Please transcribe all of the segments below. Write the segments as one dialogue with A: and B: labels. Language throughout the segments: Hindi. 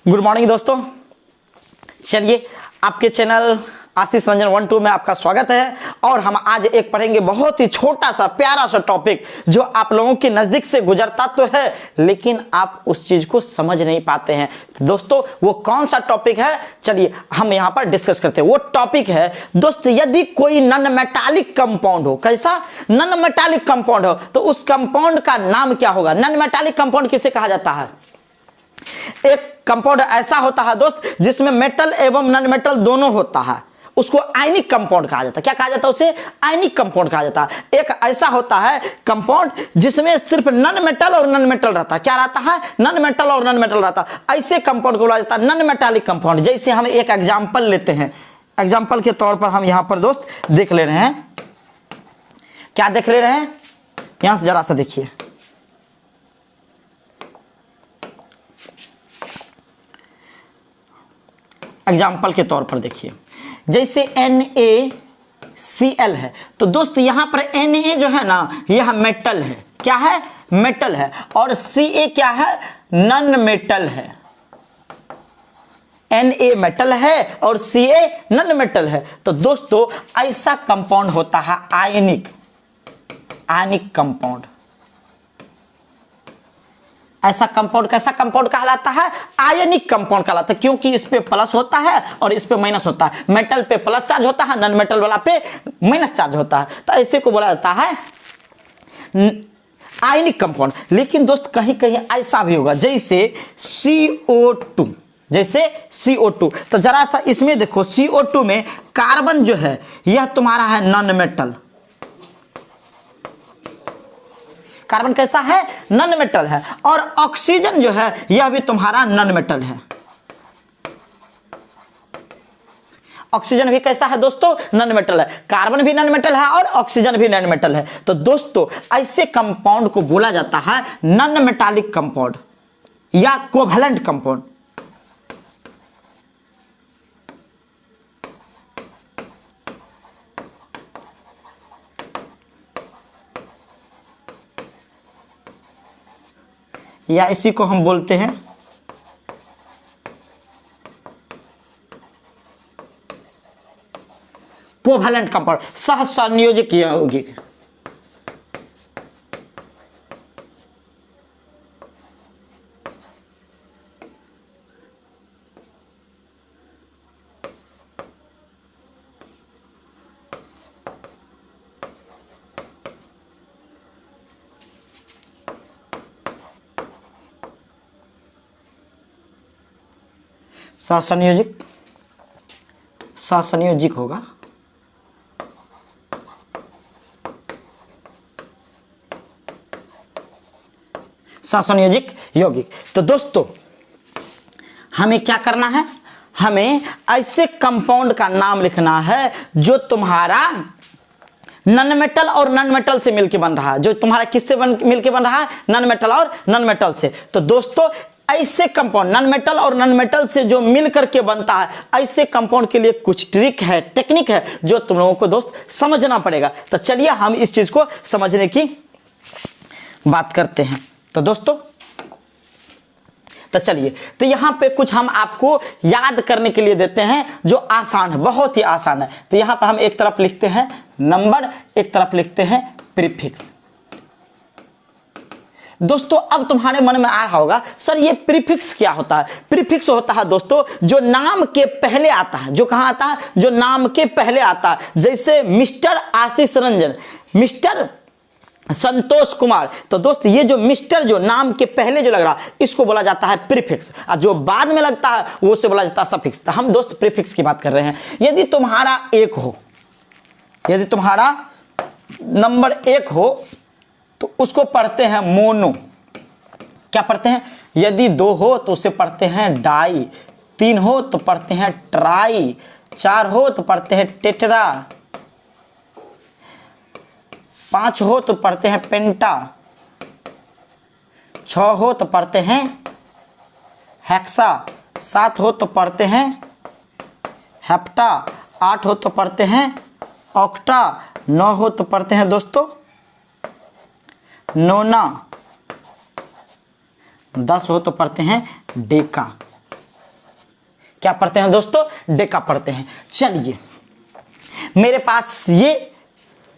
A: गुड मॉर्निंग दोस्तों। चलिए, आपके चैनल आशीष रंजन 1-2 में आपका स्वागत है। और हम आज एक पढ़ेंगे बहुत ही छोटा सा प्यारा सा टॉपिक जो आप लोगों के नज़दीक से गुजरता तो है, लेकिन आप उस चीज़ को समझ नहीं पाते हैं। तो दोस्तों, वो कौन सा टॉपिक है, चलिए हम यहाँ पर डिस्कस करते हैं। वो टॉपिक है दोस्त, यदि कोई नॉन मेटालिक कंपाउंड हो, कैसा नॉन मेटालिक कंपाउंड हो, तो उस कंपाउंड का नाम क्या होगा। नॉन मेटालिक कंपाउंड किसे कहा जाता है? एक कंपाउंड ऐसा होता है दोस्त जिसमें मेटल एवं नॉन मेटल दोनों होता है, उसको आयनिक कंपाउंड कहा जाता है। क्या कहा जाता है? उसे आयनिक कंपाउंड कहा जाता है। एक ऐसा होता है कंपाउंड जिसमें सिर्फ नॉन मेटल और नॉन मेटल रहता है। क्या रहता है? नॉन मेटल और नॉन मेटल रहता है। ऐसे कंपाउंड को बोला जाता है नॉन मेटालिक कंपाउंड। जैसे हम एक एग्जांपल लेते हैं, एग्जांपल के तौर पर हम यहां पर दोस्त देख ले रहे हैं। क्या देख ले रहे हैं? यहां से जरा सा देखिए। एग्जाम्पल के तौर पर देखिए, जैसे NaCl है, तो दोस्त यहां पर Na जो है ना, यह मेटल है। क्या है? मेटल है। और Ca क्या है? नॉन मेटल है। Na मेटल है और Ca नॉन मेटल है। तो दोस्तों ऐसा कंपाउंड होता है आयनिक कंपाउंड। ऐसा कंपाउंड कैसा कंपाउंड कहलाता है? आयनिक कंपाउंड कहलाता है, क्योंकि इस पे प्लस होता है और इस पे माइनस होता है। मेटल पे प्लस चार्ज होता है, नॉन मेटल वाला पे माइनस चार्ज होता है। तो ऐसे को बोला जाता है आयनिक कंपाउंड। लेकिन दोस्त कहीं कहीं ऐसा भी होगा, जैसे CO2, जैसे CO2। तो जरा सा इसमें देखो, CO2 में कार्बन जो है यह तुम्हारा है नॉन मेटल। कार्बन कैसा है? नॉन मेटल है। और ऑक्सीजन जो है यह भी तुम्हारा नॉन मेटल है। ऑक्सीजन भी कैसा है दोस्तों? नॉन मेटल है। कार्बन भी नॉन मेटल है और ऑक्सीजन भी नॉन मेटल है। तो दोस्तों ऐसे कंपाउंड को बोला जाता है नॉन मेटालिक कंपाउंड या कोवैलेंट कंपाउंड। या इसी को हम बोलते हैं कोवैलेंट कंपाउंड, सहसंयोजक यौगिक। सहसंयोजक होगा। सहसंयोजक यौगिक। तो दोस्तों हमें क्या करना है? हमें ऐसे कंपाउंड का नाम लिखना है जो तुम्हारा नॉन मेटल और नॉन मेटल से मिलके बन रहा है। जो तुम्हारा किससे मिलके बन रहा है? नॉन मेटल और नॉन मेटल से। तो दोस्तों ऐसे कंपाउंड नॉन मेटल और नॉन मेटल से जो मिल करके बनता है, ऐसे कंपाउंड के लिए कुछ ट्रिक है, टेक्निक है, जो तुम लोगों को दोस्त समझना पड़ेगा। तो चलिए हम इस चीज को समझने की बात करते हैं। तो दोस्तों तो चलिए, तो यहां पे कुछ हम आपको याद करने के लिए देते हैं जो आसान है, बहुत ही आसान है। तो यहां पर हम एक तरफ लिखते हैं नंबर, एक तरफ लिखते हैं प्रीफिक्स। दोस्तों अब तुम्हारे मन में आ रहा होगा, सर ये प्रीफिक्स क्या होता है? प्रीफिक्स होता है दोस्तों जो नाम के पहले आता है। जो कहां आता है? जो नाम के पहले आता है। जैसे मिस्टर आशीष रंजन, मिस्टर संतोष कुमार। तो दोस्त ये जो मिस्टर जो नाम के पहले जो लग रहा, इसको बोला जाता है प्रीफिक्स। और जो बाद में लगता है वो से बोला जाता है सफिक्स। तो हम दोस्त प्रीफिक्स की बात कर रहे हैं। यदि तुम्हारा एक हो, यदि तुम्हारा नंबर 1 हो, तो उसको पढ़ते हैं मोनो। क्या पढ़ते हैं? यदि 2 हो तो उसे पढ़ते हैं डाई, 3 हो तो पढ़ते हैं ट्राई, 4 हो तो पढ़ते हैं टेट्रा, 5 हो तो पढ़ते हैं पेंटा, 6 हो तो पढ़ते हैं हेक्सा, 7 हो तो पढ़ते हैं हेप्टा, 8 हो तो पढ़ते हैं ऑक्टा, 9 हो तो पढ़ते हैं दोस्तों नोना, 10 हो तो पढ़ते हैं डेका। क्या पढ़ते हैं दोस्तों, डेका पढ़ते हैं। चलिए मेरे पास ये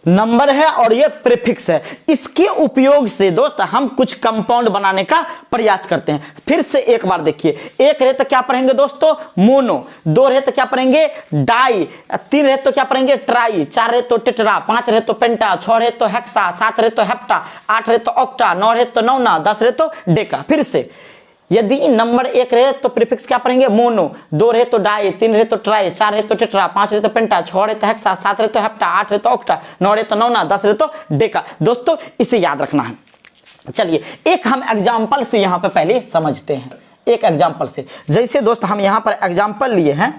A: नंबर है और ये प्रीफिक्स है, इसके उपयोग से दोस्त हम कुछ कंपाउंड बनाने का प्रयास करते हैं। फिर से एक बार देखिए, एक रहे तो क्या पढ़ेंगे दोस्तों, मोनो, दो रहे तो क्या पढ़ेंगे, डाई, तीन रहे तो क्या पढ़ेंगे, ट्राई, चार रहे तो टेट्रा, पांच रहे तो पेंटा, छह रहे तो हेक्सा, सात रहे तो हेप्टा, आठ रहे तो ऑक्टा, नौ रहे तो नौना, 10 रहे तो डेका। फिर से यदि नंबर एक रहे तो प्रीफिक्स क्या पढ़ेंगे, मोनो, दो रहे तो डाई, तीन रहे तो ट्राई, चार रहे तो टेट्रा, पांच रहे तो पेंटा, छह रहे तो हेक्सा, सात रहे तो हेप्टा, आठ रहे तो ऑक्टा, नौ रहे तो नौना, 10 रहे तो डेका। दोस्तों इसे याद रखना है। चलिए एक हम एग्जाम्पल से यहां पे पहले समझते हैं, एक एग्जाम्पल से। जैसे दोस्त हम यहां पर एग्जाम्पल लिए हैं,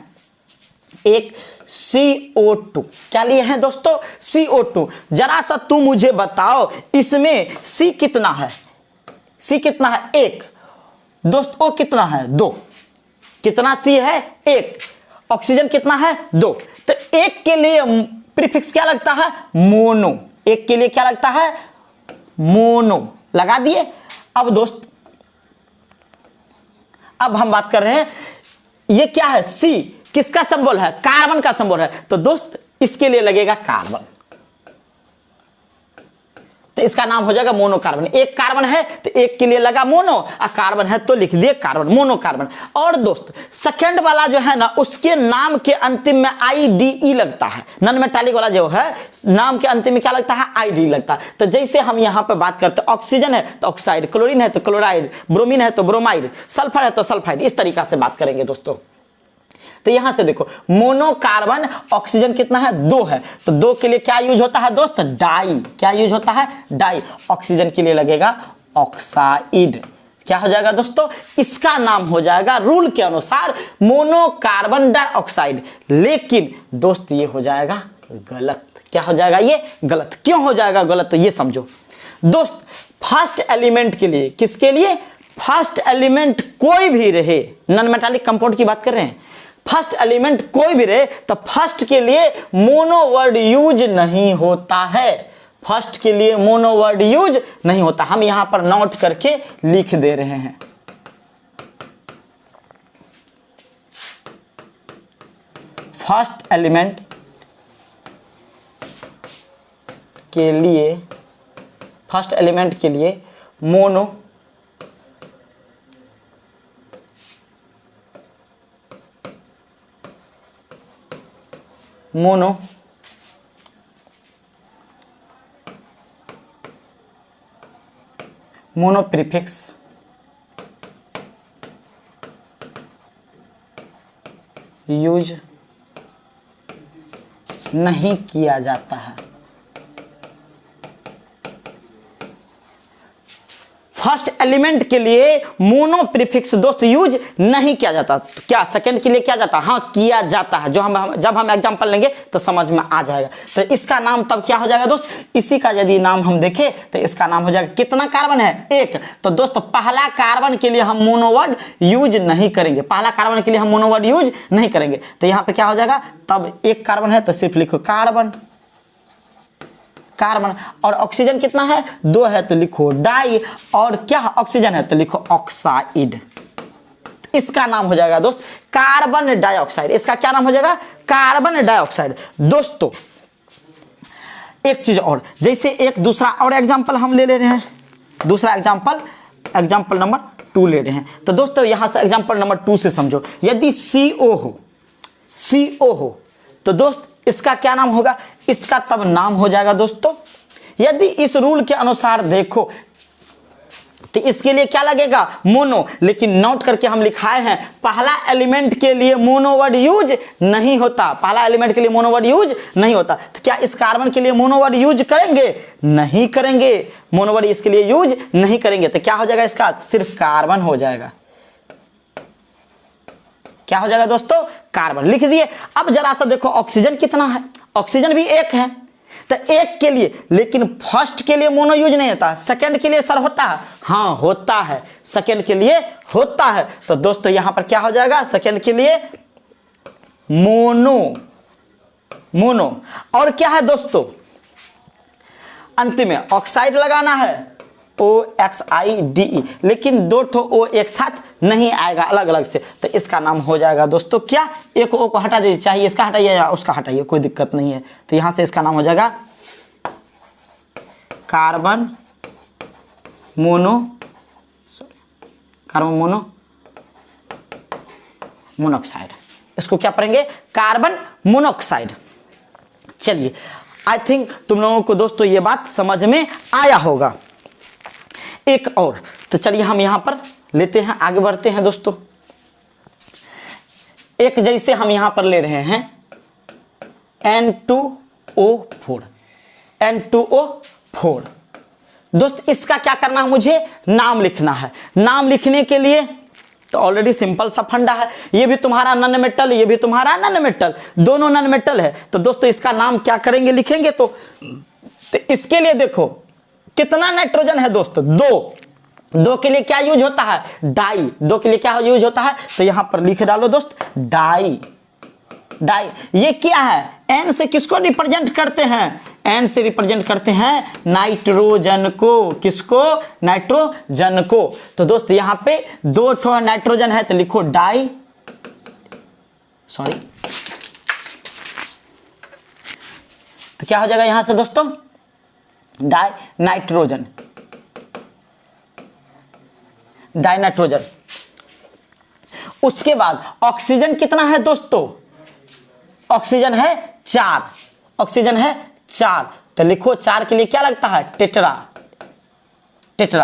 A: एक CO2, क्या लिए हैं दोस्तों, CO2। जरा सा तू मुझे बताओ इसमें C कितना है, C कितना है, 1, दोस्त O कितना है, 2, कितना C है, 1, ऑक्सीजन कितना है, 2। तो एक के लिए प्रीफिक्स क्या लगता है, मोनो, एक के लिए क्या लगता है, मोनो, लगा दिए। अब दोस्त अब हम बात कर रहे हैं, ये क्या है, C किसका सिंबल है, कार्बन का सिंबल है, तो दोस्त इसके लिए लगेगा कार्बन, तो इसका नाम हो जाएगा मोनोकार्बन। एक कार्बन है तो एक के लिए लगा मोनो, और कार्बन है तो लिख दिए कार्बन, मोनोकार्बन। और दोस्त सेकंड वाला जो है ना, उसके नाम के अंतिम में IDE लगता है, नॉन मेटालिक वाला जो है नाम के अंतिम में क्या लगता है, IDE लगता है। तो जैसे हम यहां पे बात करते हैं, ऑक्सीजन है तो ऑक्साइड, क्लोरीन है तो क्लोराइड, ब्रोमीन है तो ब्रोमाइड, सल्फर है तो सल्फाइड, इस तरीका से बात करेंगे दोस्तों। तो यहां से देखो मोनोकार्बन, ऑक्सीजन कितना है, 2 है, तो 2 के लिए क्या यूज होता है दोस्त, डाई, क्या यूज होता है, डाई। ऑक्सीजन के लिए लगेगा ऑक्साइड, क्या हो जाएगा दोस्तों, इसका नाम हो जाएगा रूल के अनुसार मोनोकार्बन डाइऑक्साइड। लेकिन दोस्त ये हो जाएगा गलत, क्या हो जाएगा, ये गलत। क्यों हो जाएगा गलत, तो ये समझो दोस्त। फर्स्ट एलिमेंट के लिए, किसके लिए, फर्स्ट एलिमेंट कोई भी रहे, नॉन मेटालिक कंपाउंड की बात कर रहे हैं, फर्स्ट एलिमेंट कोई भी रहे तो फर्स्ट के लिए मोनो वर्ड यूज नहीं होता है, फर्स्ट के लिए मोनो वर्ड यूज नहीं होता। हम यहां पर नोट करके लिख दे रहे हैं, फर्स्ट एलिमेंट के लिए, फर्स्ट एलिमेंट के लिए मोनो मोनो प्रीफिक्स यूज नहीं किया जाता है। फर्स्ट एलिमेंट के लिए मोनो प्रीफिक्स दोस्त यूज नहीं किया जाता, तो क्या सेकंड के लिए क्या जाता, हाँ किया जाता है। जब हम एग्जांपल लेंगे तो समझ में आ जाएगा। तो इसका नाम तब क्या हो जाएगा दोस्त, इसी का यदि नाम हम देखें तो इसका नाम हो जाएगा, कितना कार्बन है, 1। तो दोस्त पहला कार्बन के लिए हम मोनोवर्ड यूज नहीं करेंगे, पहला कार्बन के लिए हम मोनोवर्ड यूज नहीं करेंगे। तो यहाँ पे क्या हो जाएगा, तब 1 कार्बन है तो सिर्फ लिखो कार्बन, कार्बन। और ऑक्सीजन कितना है, 2 है तो लिखो डाई, और क्या ऑक्सीजन है तो लिखो ऑक्साइड। इसका नाम हो जाएगा दोस्त कार्बन डाइऑक्साइड, इसका क्या नाम हो जाएगा, कार्बन डाइऑक्साइड। दोस्तों एक चीज और, जैसे एक दूसरा और एग्जांपल हम ले रहे हैं, दूसरा एग्जांपल नंबर 2 ले रहे हैं। तो दोस्तों यहां से एग्जांपल नंबर 2 से समझो, यदि CO हो तो दोस्त इसका क्या नाम होगा, इसका तब नाम हो जाएगा दोस्तों, यदि इस रूल के अनुसार देखो तो इसके लिए क्या लगेगा, मोनो। लेकिन नोट करके हम लिखाए हैं, पहला एलिमेंट के लिए मोनो वर्ड यूज नहीं होता, पहला एलिमेंट के लिए मोनो वर्ड यूज नहीं होता। तो क्या इस कार्बन के लिए मोनो वर्ड यूज करेंगे, नहीं करेंगे, मोनो वर्ड इसके लिए यूज नहीं करेंगे। तो क्या हो जाएगा, इसका सिर्फ कार्बन हो जाएगा, क्या हो जाएगा दोस्तों, कार्बन, लिख दिए। अब जरा सा देखो ऑक्सीजन कितना है, ऑक्सीजन भी 1 है, तो 1 के लिए, लेकिन फर्स्ट के लिए मोनो यूज नहीं होता, सेकंड के लिए सर होता है, हाँ होता है, सेकंड के लिए होता है। तो दोस्तों यहां पर क्या हो जाएगा, सेकंड के लिए मोनो। और क्या है दोस्तों, अंतिम में ऑक्साइड लगाना है OXIDE, लेकिन दो ठो O एक साथ नहीं आएगा, अलग अलग से, तो इसका नाम हो जाएगा दोस्तों क्या, एक O को हटा दीजिए, चाहे इसका हटाइए या उसका हटाइए, कोई दिक्कत नहीं है। तो यहाँ से इसका नाम हो जाएगा कार्बन मोनोऑक्साइड। इसको क्या पढ़ेंगे, कार्बन मोनोऑक्साइड। चलिए, आई थिंक तुम लोगों को दोस्तों ये बात समझ में आया होगा। एक और, तो चलिए हम यहां पर लेते हैं, आगे बढ़ते हैं दोस्तों। एक जैसे हम यहां पर ले रहे हैं N2O4, N2O4। दोस्त इसका क्या करना है, मुझे नाम लिखना है। नाम लिखने के लिए तो ऑलरेडी सिंपल सा फंडा है, ये भी तुम्हारा नॉन मेटल, ये भी तुम्हारा नॉन मेटल, दोनों नॉन मेटल है। तो दोस्तों इसका नाम क्या करेंगे, लिखेंगे तो इसके लिए देखो कितना नाइट्रोजन है दोस्तों, दो के लिए क्या यूज होता है, डाई। दो के लिए क्या यूज होता है, तो यहां पर लिख डालो दोस्त, डाई। ये क्या है, एन से किसको रिप्रेजेंट करते हैं, एन से रिप्रेजेंट करते हैं नाइट्रोजन को। किसको, नाइट्रोजन को। तो दोस्त यहां पे दो ठो नाइट्रोजन है, तो लिखो तो क्या हो जाएगा यहां से दोस्तों, डाई नाइट्रोजन। उसके बाद ऑक्सीजन कितना है दोस्तों, ऑक्सीजन है 4, ऑक्सीजन है 4, तो लिखो 4 के लिए क्या लगता है, टेट्रा।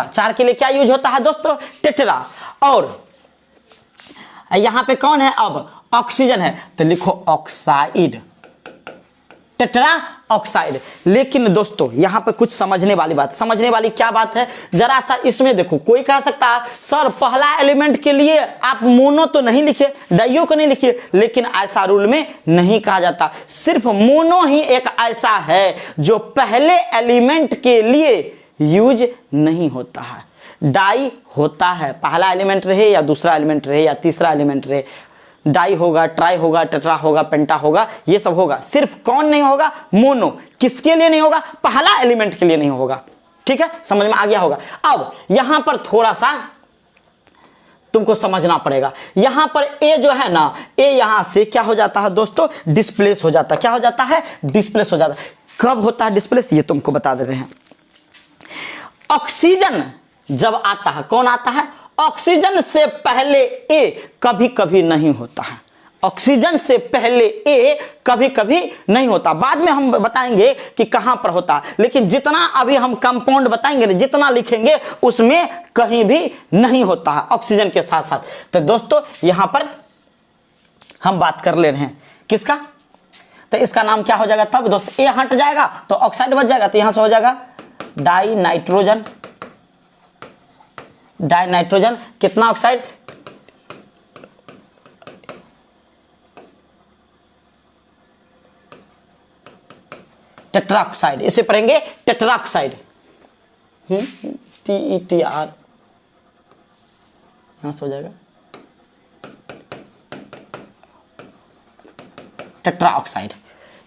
A: 4 के लिए क्या यूज होता है दोस्तों, टेट्रा। और यहां पे कौन है, अब ऑक्सीजन है, तो लिखो ऑक्साइड, टेट्रा ऑक्साइड। लेकिन दोस्तों यहां पे कुछ समझने वाली बात, समझने वाली क्या बात है, जरा सा इसमें देखो। कोई कह सकता है सर पहला एलिमेंट के लिए आप मोनो तो नहीं लिखे, डाइयो को नहीं लिखे, लेकिन ऐसा रूल में नहीं कहा जाता। सिर्फ मोनो ही एक ऐसा है जो पहले एलिमेंट के लिए यूज नहीं होता है। डाई होता है, पहला एलिमेंट रहे या दूसरा एलिमेंट रहे या तीसरा एलिमेंट रहे, डाई होगा, ट्राई होगा, टेट्रा होगा, पेंटा होगा, ये सब होगा। सिर्फ कौन नहीं होगा, मोनो। किसके लिए नहीं होगा, पहला एलिमेंट के लिए नहीं होगा। ठीक है, समझ में आ गया होगा। अब यहां पर थोड़ा सा तुमको समझना पड़ेगा। यहां पर ए जो है ना, ए यहां से क्या हो जाता है दोस्तों, डिस्प्लेस हो जाता है। क्या हो जाता है, डिस्प्लेस हो जाता है। कब होता है डिस्प्लेस, ये तुमको बता दे रहे हैं। ऑक्सीजन जब आता है, कौन आता है, ऑक्सीजन से पहले ए कभी कभी नहीं होता है। ऑक्सीजन से पहले ए कभी कभी नहीं होता, बाद में हम बताएंगे कि कहां पर होता है। लेकिन जितना अभी हम कंपाउंड बताएंगे, जितना लिखेंगे उसमें कहीं भी नहीं होता है ऑक्सीजन के साथ साथ। तो दोस्तों यहां पर हम बात कर ले रहे हैं किसका, तो इसका नाम क्या हो जाएगा तब दोस्त, ए हट जाएगा तो ऑक्साइड बच जाएगा, तो यहां से हो जाएगा डाई नाइट्रोजन। कितना ऑक्साइड, टेट्राऑक्साइड। इसे पढ़ेंगे टेट्राऑक्साइड, TETR, यहां से हो जाएगा टेट्राऑक्साइड।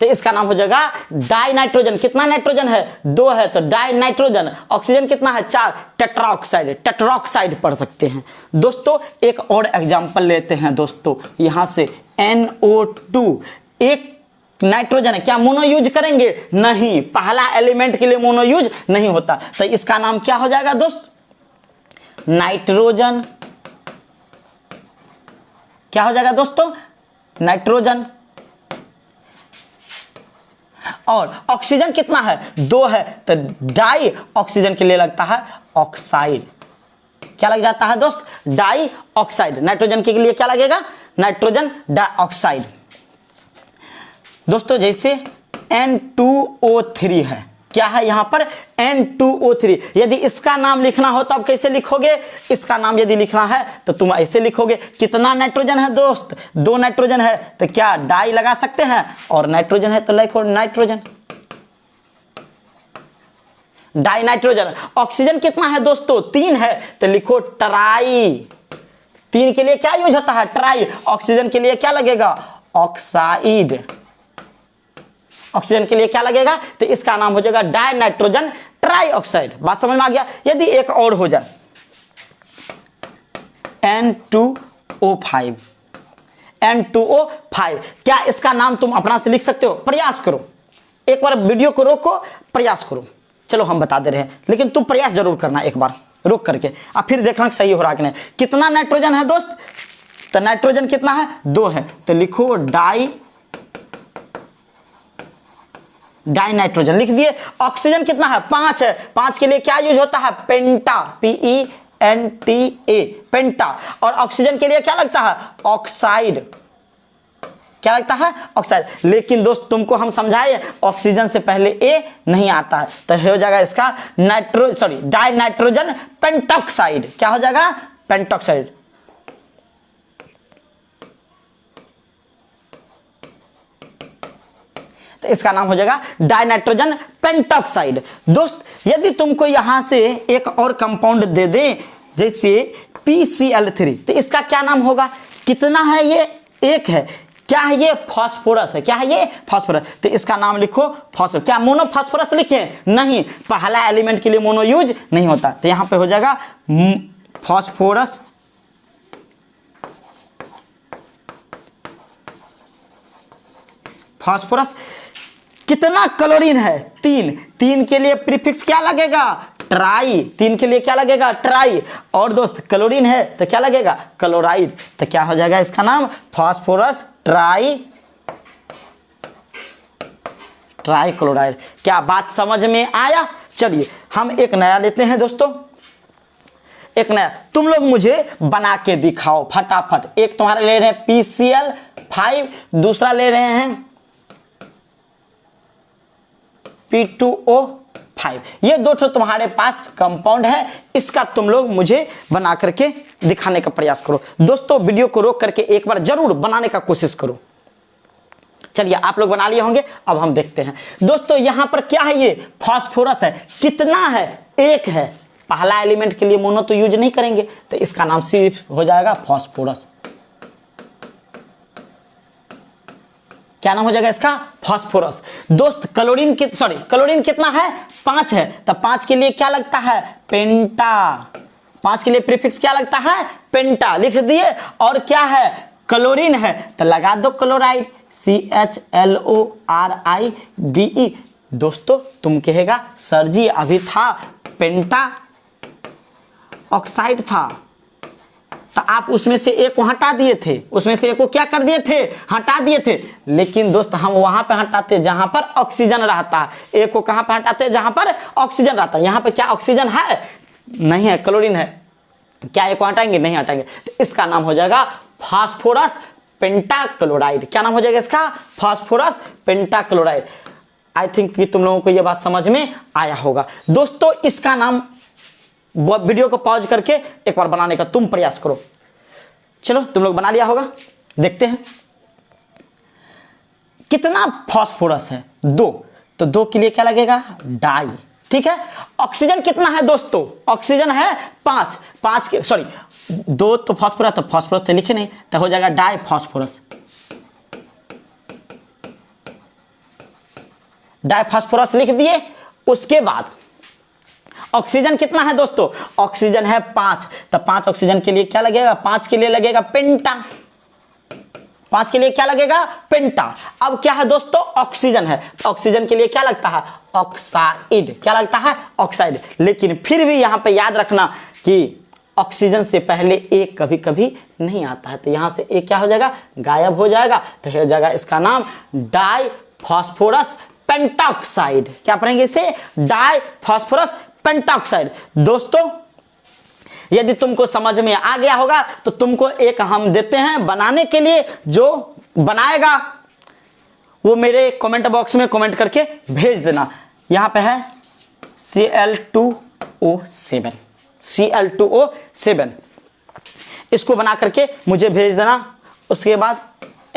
A: तो इसका नाम हो जाएगा डाई नाइट्रोजन। कितना नाइट्रोजन है, 2 है, तो डाई नाइट्रोजन। ऑक्सीजन कितना है, 4, टेट्राऑक्साइड पढ़ सकते हैं दोस्तों। एक और एग्जांपल लेते हैं दोस्तों, यहां से NO2, एक नाइट्रोजन है, क्या मोनो यूज करेंगे, नहीं, पहला एलिमेंट के लिए मोनो यूज नहीं होता। तो इसका नाम क्या हो जाएगा दोस्त, नाइट्रोजन। क्या हो जाएगा दोस्तों, नाइट्रोजन। और ऑक्सीजन कितना है, 2 है, तो डाई ऑक्सीजन के लिए लगता है ऑक्साइड। क्या लग जाता है दोस्त, डाई ऑक्साइड। नाइट्रोजन के लिए क्या लगेगा, नाइट्रोजन डाइऑक्साइड। दोस्तों जैसे N2O3 है, क्या है यहां पर N2O3। यदि इसका नाम लिखना हो तो आप कैसे लिखोगे, इसका नाम यदि लिखना है तो तुम ऐसे लिखोगे। कितना नाइट्रोजन है दोस्त, 2 नाइट्रोजन है, तो क्या डाई लगा सकते हैं, और नाइट्रोजन है तो लिखो नाइट्रोजन, डाई नाइट्रोजन। ऑक्सीजन कितना है दोस्तों, 3 है, तो लिखो ट्राई। 3 के लिए क्या यूज होता है, ट्राई। ऑक्सीजन के लिए क्या लगेगा, ऑक्साइड। ऑक्सीजन के लिए क्या लगेगा, तो इसका नाम हो जाएगा डाई नाइट्रोजन ट्राई ऑक्साइड। बात समझ में आ गया। यदि एक और हो जाए N2O5, N2O5, क्या इसका नाम तुम अपना से लिख सकते हो? प्रयास करो, एक बार वीडियो को रोको, प्रयास करो। चलो हम बता दे रहे हैं, लेकिन तुम प्रयास जरूर करना एक बार रोक करके, अब फिर देखना सही हो रहा कि नहीं। कितना नाइट्रोजन है दोस्त? तो नाइट्रोजन कितना है? 2 है, तो लिखो डाई नाइट्रोजन लिख दिए। ऑक्सीजन कितना है? 5 है, 5 के लिए क्या यूज होता है? पेंटा, PENTA, पेंटा। और ऑक्सीजन के लिए क्या लगता है? ऑक्साइड। क्या लगता है? ऑक्साइड। लेकिन दोस्त तुमको हम समझाए ऑक्सीजन से पहले ए नहीं आता है, तो हो जाएगा इसका डाई नाइट्रोजन पेंटॉक्साइड। क्या हो जाएगा? पेंटॉक्साइड। तो इसका नाम हो जाएगा डाई नाइट्रोजन पेंटॉक्साइड। दोस्त यदि तुमको यहां से एक और कंपाउंड दे दे जैसे PCl3, तो इसका क्या नाम होगा? कितना है ये? 1 है। क्या है ये? फास्फोरस है। क्या है ये? फास्फोरस। तो इसका नाम लिखो फास्फोरस। क्या मोनो फास्फोरस लिखे? नहीं, पहला एलिमेंट के लिए मोनो यूज नहीं होता, तो यहां पे हो जाएगा फास्फोरस। फास्फोरस। कितना क्लोरीन है? 3 के लिए प्रीफिक्स क्या लगेगा? ट्राई। 3 के लिए क्या लगेगा? ट्राई। और दोस्त क्लोरीन है तो क्या लगेगा? क्लोराइड। तो क्या हो जाएगा इसका नाम? Phosphorus try chloride. क्या बात समझ में आया? चलिए हम एक नया लेते हैं दोस्तों, एक नया। तुम लोग मुझे बना के दिखाओ फटाफट। एक तुम्हारे ले रहे हैं PCl5, दूसरा ले रहे हैं P2O5। ये 2 तुम्हारे पास कंपाउंड है, इसका तुम लोग मुझे बना करके दिखाने का प्रयास करो। दोस्तों वीडियो को रोक करके एक बार जरूर बनाने का कोशिश करो। चलिए आप लोग बना लिए होंगे, अब हम देखते हैं। दोस्तों यहां पर क्या है? ये फास्फोरस है। कितना है? 1 है। पहला एलिमेंट के लिए मोनो तो यूज नहीं करेंगे, तो इसका नाम सिर्फ हो जाएगा फास्फोरस। क्या नाम हो जाएगा इसका? फास्फोरस। दोस्त क्लोरीन कितना है? 5 है, तो 5 के लिए क्या लगता है? पेंटा। 5 के लिए प्रीफिक्स क्या लगता है? पेंटा लिख दिए। और क्या है? क्लोरीन है, तो लगा दो क्लोराइड, CHLORIDE। दोस्तों तुम कहेगा सर जी अभी था पेंटा ऑक्साइड था, तो आप उसमें से एक को हटा दिए थे, उसमें से एक को क्या कर दिए थे? हटा दिए थे। लेकिन दोस्त हम वहां पे हटाते जहां पर ऑक्सीजन रहता है। एक को कहां पे हटाते? जहां पर ऑक्सीजन रहता है। यहां पे क्या ऑक्सीजन है? नहीं है, क्लोरीन है। क्या एक को हटाएंगे? नहीं हटाएंगे। तो इसका नाम हो जाएगा फास्फोरस पेंटाक्लोराइड। क्या नाम हो जाएगा इसका? Phosphorus pentachloride. आई थिंक कि तुम लोगों को यह बात समझ में आया होगा। दोस्तों इसका नाम, वीडियो को पॉज करके एक बार बनाने का तुम प्रयास करो। चलो तुम लोग बना लिया होगा, देखते हैं कितना फास्फोरस है। 2, तो 2 के लिए क्या लगेगा? डाई। ठीक है। ऑक्सीजन कितना है दोस्तों? ऑक्सीजन है 5। 2 तो फास्फोरस, तो फास्फोरस तो लिखे नहीं, तो हो जाएगा डाई फास्फोरस। डाई फास्फोरस लिख दिए। उसके बाद ऑक्सीजन कितना है दोस्तों? ऑक्सीजन है 5, तो 5 ऑक्सीजन के लिए क्या लगेगा? 5 के लिए लगेगा पेंटा। 5 के लिए क्या लगेगा? पेंटा। अब क्या है दोस्तों? ऑक्सीजन है, तो ऑक्सीजन के लिए क्या लगता है? ऑक्साइड। क्या लगता है? ऑक्साइड। लेकिन फिर भी यहां पे याद रखना कि ऑक्सीजन से पहले एक कभी कभी नहीं आता है, तो यहां से एक क्या हो जाएगा? गायब हो जाएगा। तो हो जाएगा इसका नाम डाई फास्फोरस पेंटॉक्साइड। क्या पढ़ेंगे इसे? Di phosphorus pentoxide. दोस्तों यदि तुमको समझ में आ गया होगा तो तुमको एक हम देते हैं बनाने के लिए, जो बनाएगा वो मेरे कमेंट बॉक्स में कमेंट करके भेज देना। यहां पे है Cl2O7, इसको बना करके मुझे भेज देना। उसके बाद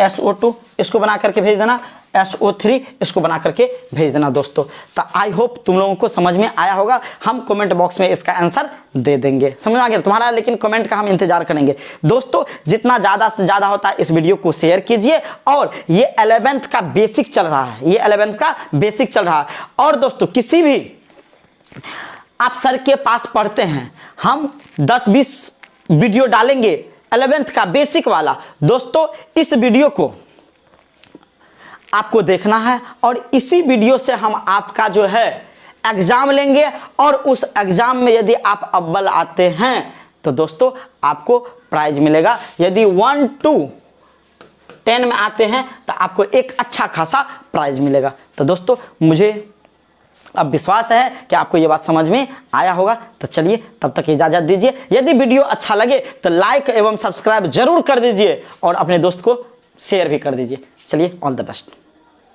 A: SO2 इसको बना करके भेज देना, SO3 इसको बना करके भेज देना। दोस्तों तो आई होप तुम लोगों को समझ में आया होगा। हम कमेंट बॉक्स में इसका आंसर दे देंगे, समझ में आ गया तुम्हारा, लेकिन कमेंट का हम इंतजार करेंगे। दोस्तों जितना ज़्यादा से ज़्यादा होता है इस वीडियो को शेयर कीजिए। और ये 11th का बेसिक चल रहा है, ये 11th का बेसिक चल रहा है। और दोस्तों किसी भी आप सर के पास पढ़ते हैं, हम 10-20 वीडियो डालेंगे 11th का बेसिक वाला। दोस्तों इस वीडियो को आपको देखना है और इसी वीडियो से हम आपका जो है एग्जाम लेंगे और उस एग्जाम में यदि आप अव्वल आते हैं तो दोस्तों आपको प्राइज मिलेगा। यदि 1 to 10 में आते हैं तो आपको एक अच्छा खासा प्राइज मिलेगा। तो दोस्तों मुझे अब विश्वास है कि आपको ये बात समझ में आया होगा। तो चलिए तब तक इजाज़त दीजिए। यदि वीडियो अच्छा लगे तो लाइक एवं सब्सक्राइब जरूर कर दीजिए और अपने दोस्त को शेयर भी कर दीजिए। चलिए ऑल द बेस्ट।